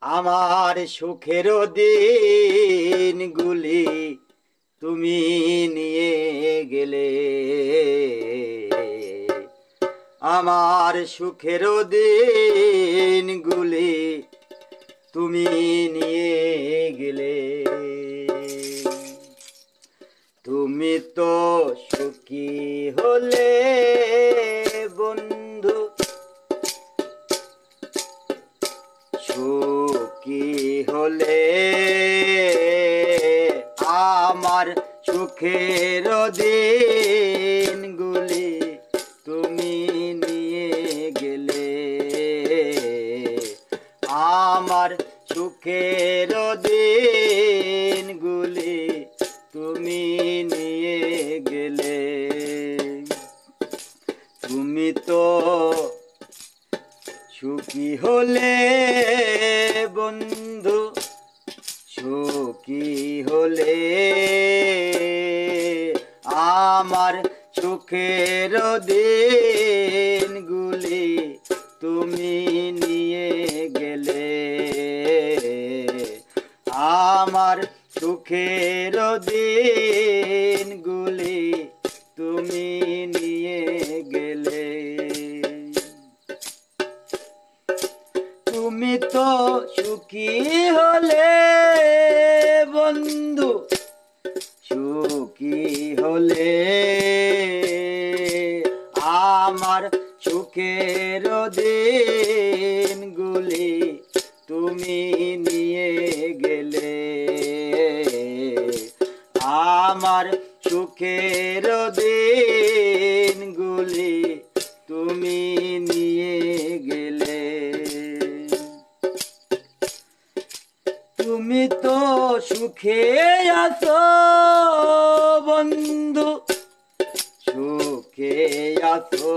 আমার সুখের দিনগুলি তুমি নিয়ে গেলে। আমার সুখের দিনগুলি তুমি নিয়ে গেলে। তুমি তো সুখী হলে বন্ধু, সুখী হলে আমার সুখের দিনগুলি তুমি নিয়ে গেলে। আমার সুখের দিনগুলি তুমি নিয়ে গেলে। তুমি তো সুখী হলে বন্ধু, সুখী হলে আমার সুখের দিনগুলি তুমি নিয়ে গেলে। আমার সুখের দিনগুলি তুমি নিয়ে গেলে। তুমি তো সুখী হলে বন্ধু, সুখী হলে আমার সুখের দিনগুলি তুমি নিয়ে গেলে। আমার সুখের দিনগুলি তুমি নিয়ে গেলে। তুমি তো সুখে আছো বন্ধু, সুখে আছো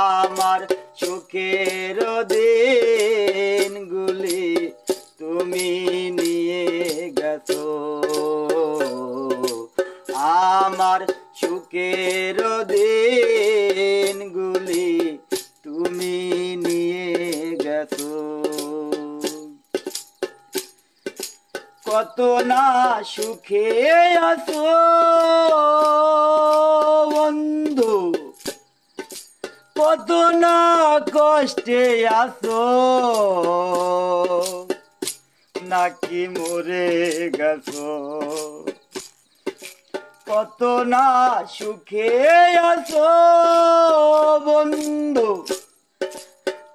আমার সুখের দিনগুলি তুমি নিয়ে গেছো। আমার সুখের দিনগুলি তুমি নিয়ে গেছো। কত না সুখে আছো বন্ধু, কত না কষ্টে আছো, নাকি মরে গেছো। কত না সুখে আছো বন্ধু,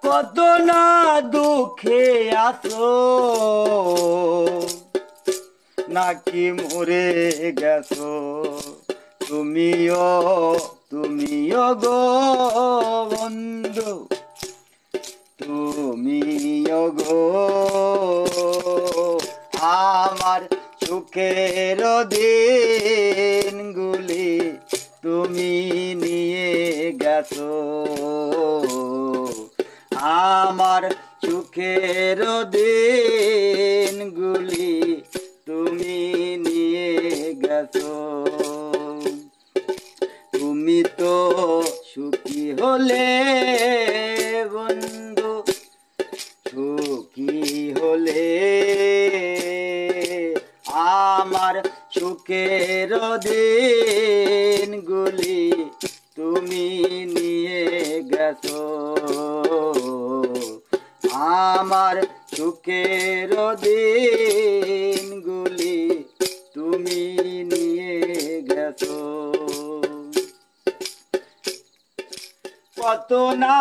কত না দুঃখে আছো, নাকি মরে গেছো। তুমিও গো বন্ধু, তুমিও গো আমার সুখের দিনগুলি তুমি নিয়ে গেছো। আমার সুখের দিনগুলি তুমি নিয়ে গেছো। তুমি তো সুখী হলে বন্ধু, সুখী হলে আমার সুখের দিনগুলি তুমি নিয়ে গেছো। আমার সুখের দিনগুলি তুমি নিয়ে গেছো। কত না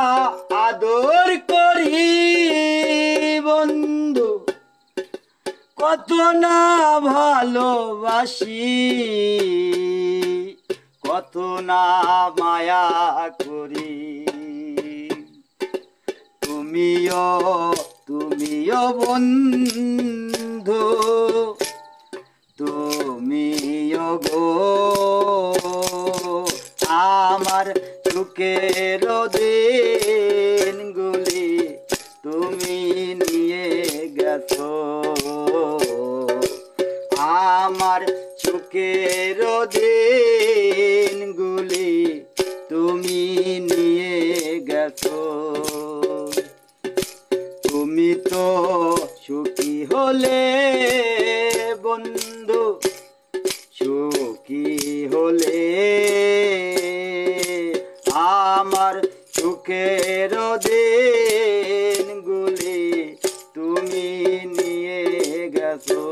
আদর করি বন্ধু, কত না ভালোবাসি, কত না মায়া করি। তুমিও বন্ধু, তুমিও গো আমার সুখের দিনগুলি তুমি নিয়ে গেছো। আমার সুখের দিনগুলি তুমি নিয়ে গেছো। তো সুখী হলে বন্ধু সুখী হলে আমার সুখের দিনগুলি তুমি নিয়ে গেছো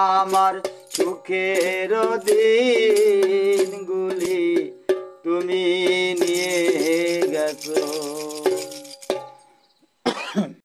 আমার সুখের দিন